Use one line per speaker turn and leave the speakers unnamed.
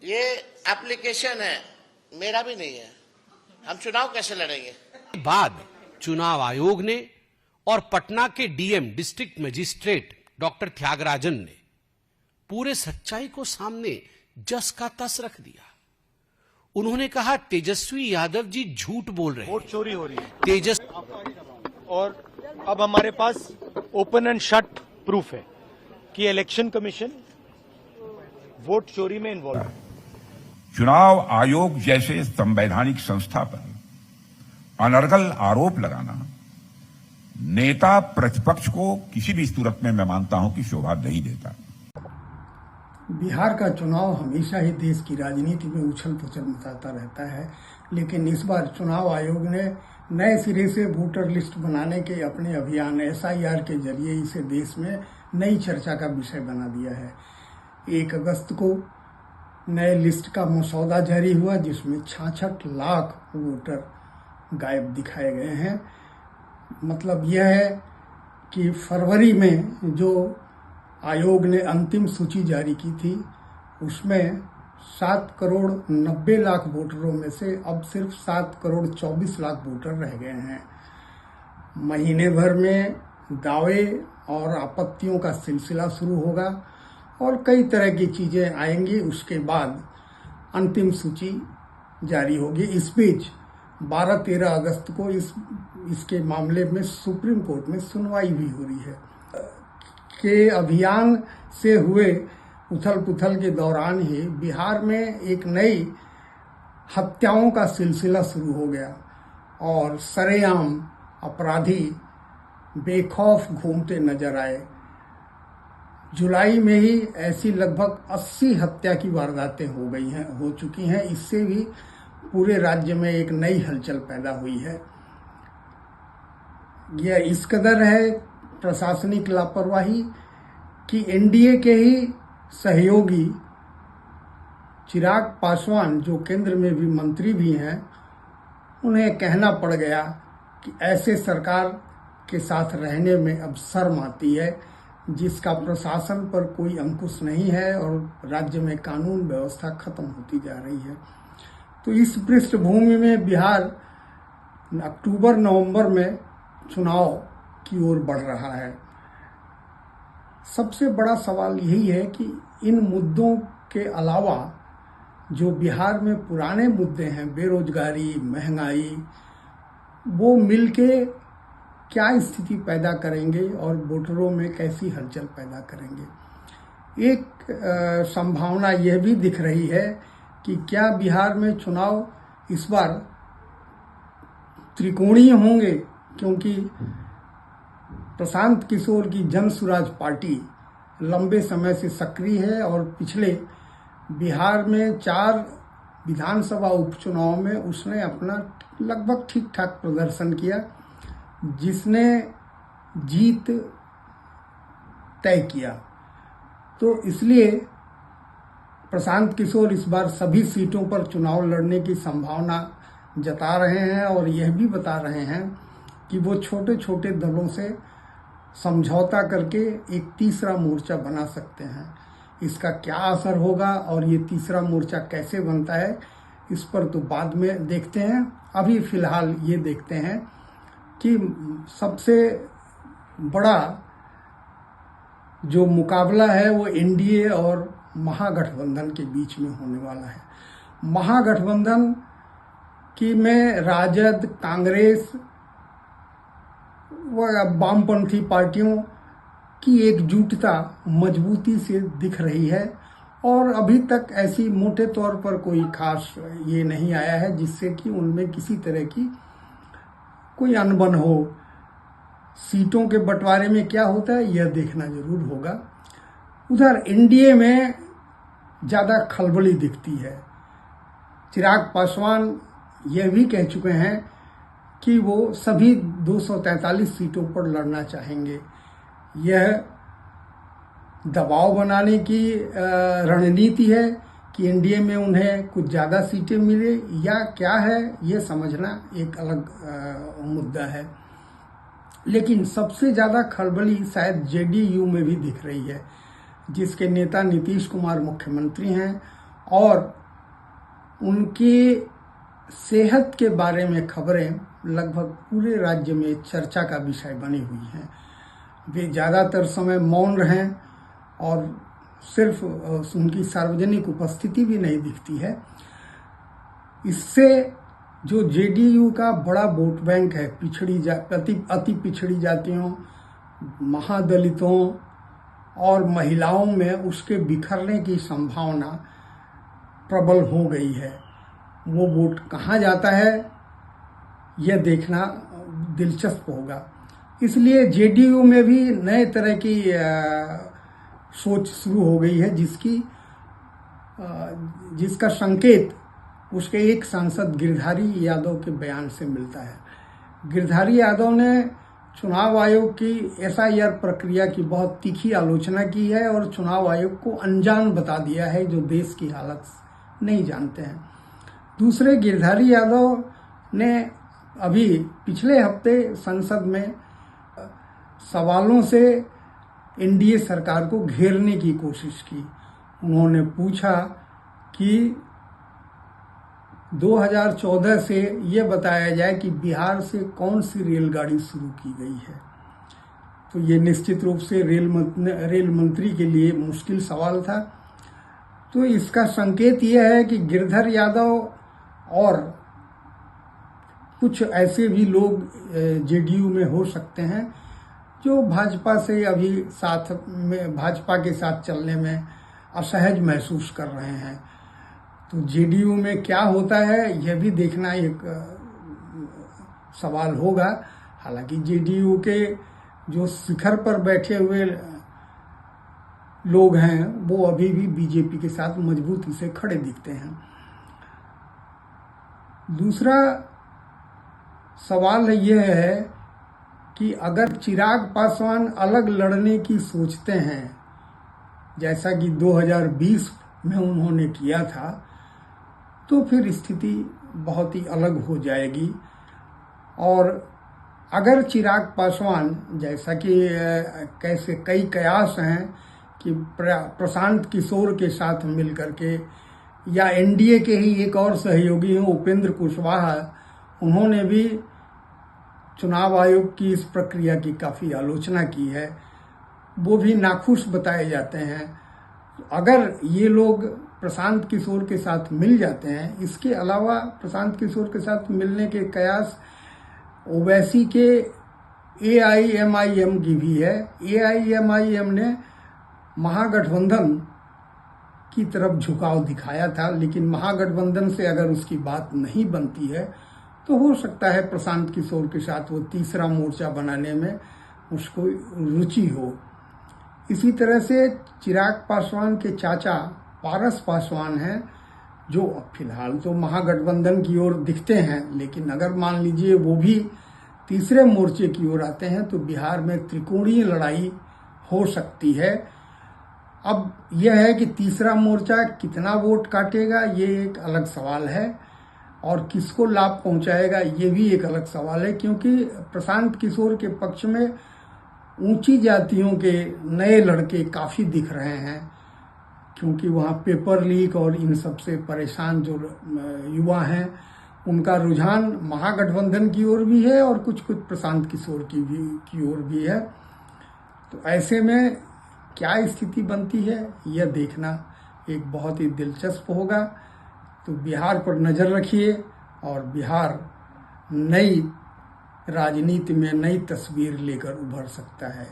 ये एप्लीकेशन है, मेरा भी नहीं है। हम चुनाव कैसे लड़ेंगे?
बाद चुनाव आयोग ने और पटना के DM district magistrate doctor Thiyagarajan ने पूरे सच्चाई को सामने जस का तस रख दिया। उन्होंने कहा तेजस्वी यादव जी झूठ बोल रहे हैं,
वोट चोरी हो रही है।
तेजस
और अब हमारे पास ओपन एंड शट प्रूफ है कि इलेक्शन कमीशन वोट चोरी में इन्वॉल्व है।
चुनाव आयोग जैसे संवैधानिक संस्था पर अनर्गल आरोप लगाना नेता प्रतिपक्ष को किसी भी सूरत में मैं मानता हूं कि शोभा नहीं देता।
बिहार का चुनाव हमेशा ही देश की राजनीति में उछल पुछल मचाता रहता है, लेकिन इस बार चुनाव आयोग ने नए सिरे से वोटर लिस्ट बनाने के अपने अभियान SIR के जरिए इसे देश में नई चर्चा का विषय बना दिया है। 1 अगस्त को नए लिस्ट का मसौदा जारी हुआ, जिसमें 66 लाख वोटर गायब दिखाए गए हैं। मतलब यह है कि फरवरी में जो आयोग ने अंतिम सूची जारी की थी, उसमें 7 करोड़ 90 लाख वोटरों में से अब सिर्फ 7 करोड़ 24 लाख वोटर रह गए हैं। महीने भर में दावे और आपत्तियों का सिलसिला शुरू होगा और कई तरह की चीजें आएंगी। उसके बाद अंतिम सूची जारी होगी। इस बीच 12-13 अगस्त को इसके मामले में सुप्रीम कोर्ट में सुनवाई भी हो रही है। के अभियान से हुए उथल पुथल के दौरान ही बिहार में एक नई हत्याओं का सिलसिला शुरू हो गया और सरेआम अपराधी बेखौफ घूमते नजर आए। जुलाई में ही ऐसी लगभग 80 हत्या की वारदातें हो चुकी हैं। इससे भी पूरे राज्य में एक नई हलचल पैदा हुई है। यह इस कदर है प्रशासनिक लापरवाही कि एनडीए के ही सहयोगी चिराग पासवान, जो केंद्र में भी मंत्री भी हैं, उन्हें कहना पड़ गया कि ऐसे सरकार के साथ रहने में अब शर्म आती है, जिसका प्रशासन पर कोई अंकुश नहीं है और राज्य में कानून व्यवस्था खत्म होती जा रही है। तो इस पृष्ठभूमि में बिहार अक्टूबर-नवंबर में चुनाव की ओर बढ़ रहा है। सबसे बड़ा सवाल यही है कि इन मुद्दों के अलावा जो बिहार में पुराने मुद्दे हैं, बेरोजगारी, महंगाई, वो मिलके क्या स्थिति पैदा करेंगे और वोटरों में कैसी हलचल पैदा करेंगे। एक संभावना यह भी दिख रही है कि क्या बिहार में चुनाव इस बार त्रिकोणीय होंगे, क्योंकि प्रशांत किशोर की जन स्वराज पार्टी लंबे समय से सक्रिय है और पिछले बिहार में 4 विधानसभा उपचुनाव में उसने अपना लगभग ठीक ठाक प्रदर्शन किया, जिसने जीत तय किया। तो इसलिए प्रशांत किशोर इस बार सभी सीटों पर चुनाव लड़ने की संभावना जता रहे हैं और यह भी बता रहे हैं कि वो छोटे छोटे दलों से समझौता करके एक तीसरा मोर्चा बना सकते हैं। इसका क्या असर होगा और ये तीसरा मोर्चा कैसे बनता है, इस पर तो बाद में देखते हैं। अभी फिलहाल ये देखते हैं कि सबसे बड़ा जो मुकाबला है वो एनडीए और महागठबंधन के बीच में होने वाला है। महागठबंधन की में राजद, कांग्रेस व वामपंथी पार्टियों की एकजुटता मजबूती से दिख रही है और अभी तक ऐसी मोटे तौर पर कोई खास ये नहीं आया है जिससे कि उनमें किसी तरह की कोई अनबन हो। सीटों के बंटवारे में क्या होता है यह देखना जरूर होगा। उधर एनडीए में ज़्यादा खलबली दिखती है। चिराग पासवान यह भी कह चुके हैं कि वो सभी 243 सीटों पर लड़ना चाहेंगे। यह दबाव बनाने की रणनीति है कि एनडीए में उन्हें कुछ ज़्यादा सीटें मिले या क्या है, ये समझना एक अलग मुद्दा है। लेकिन सबसे ज़्यादा खलबली शायद जेडीयू में भी दिख रही है। जिसके नेता नीतीश कुमार मुख्यमंत्री हैं और उनकी सेहत के बारे में खबरें लगभग पूरे राज्य में चर्चा का विषय बनी हुई हैं। वे ज़्यादातर समय मौन रहे और सिर्फ उनकी सार्वजनिक उपस्थिति भी नहीं दिखती है। इससे जो जेडीयू का बड़ा वोट बैंक है अति पिछड़ी जातियों, महादलितों और महिलाओं में, उसके बिखरने की संभावना प्रबल हो गई है। वो वोट कहाँ जाता है यह देखना दिलचस्प होगा। इसलिए जेडीयू में भी नए तरह की सोच शुरू हो गई है, जिसका संकेत उसके एक सांसद गिरधारी यादव के बयान से मिलता है। गिरधारी यादव ने चुनाव आयोग की एसआईआर प्रक्रिया की बहुत तीखी आलोचना की है और चुनाव आयोग को अनजान बता दिया है, जो देश की हालत नहीं जानते हैं। दूसरे, गिरधारी यादव ने अभी पिछले हफ्ते संसद में सवालों से एनडीए सरकार को घेरने की कोशिश की। उन्होंने पूछा कि 2014 से ये बताया जाए कि बिहार से कौन सी रेलगाड़ी शुरू की गई है। तो ये निश्चित रूप से रेल मंत्री के लिए मुश्किल सवाल था। तो इसका संकेत यह है कि गिरधर यादव और कुछ ऐसे भी लोग जेडीयू में हो सकते हैं जो भाजपा से अभी भाजपा के साथ चलने में असहज महसूस कर रहे हैं। तो जेडीयू में क्या होता है यह भी देखना एक सवाल होगा। हालांकि जेडीयू के जो शिखर पर बैठे हुए लोग हैं वो अभी भी बीजेपी के साथ मजबूती से खड़े दिखते हैं। दूसरा सवाल यह है कि अगर चिराग पासवान अलग लड़ने की सोचते हैं, जैसा कि 2020 में उन्होंने किया था, तो फिर स्थिति बहुत ही अलग हो जाएगी। और अगर चिराग पासवान, जैसा कि कैसे कई कयास हैं कि प्रशांत किशोर के साथ मिलकर के, या एनडीए के ही एक और सहयोगी हैं उपेंद्र कुशवाहा, उन्होंने भी चुनाव आयोग की इस प्रक्रिया की काफ़ी आलोचना की है, वो भी नाखुश बताए जाते हैं। अगर ये लोग प्रशांत किशोर के साथ मिल जाते हैं, इसके अलावा प्रशांत किशोर के साथ मिलने के कयास ओवैसी के एआईएमआईएम की भी है। एआईएमआईएम ने महागठबंधन की तरफ झुकाव दिखाया था, लेकिन महागठबंधन से अगर उसकी बात नहीं बनती है तो हो सकता है प्रशांत किशोर के साथ वो तीसरा मोर्चा बनाने में उसको रुचि हो। इसी तरह से चिराग पासवान के चाचा पारस पासवान हैं, जो फिलहाल तो महागठबंधन की ओर दिखते हैं, लेकिन अगर मान लीजिए वो भी तीसरे मोर्चे की ओर आते हैं तो बिहार में त्रिकोणीय लड़ाई हो सकती है। अब यह है कि तीसरा मोर्चा कितना वोट काटेगा ये एक अलग सवाल है, और किसको लाभ पहुंचाएगा ये भी एक अलग सवाल है, क्योंकि प्रशांत किशोर के पक्ष में ऊंची जातियों के नए लड़के काफ़ी दिख रहे हैं, क्योंकि वहाँ पेपर लीक और इन सब से परेशान जो युवा हैं उनका रुझान महागठबंधन की ओर भी है और कुछ प्रशांत किशोर की ओर भी है। तो ऐसे में क्या स्थिति बनती है यह देखना एक बहुत ही दिलचस्प होगा। तो बिहार पर नज़र रखिए, और बिहार नई राजनीति में नई तस्वीर लेकर उभर सकता है।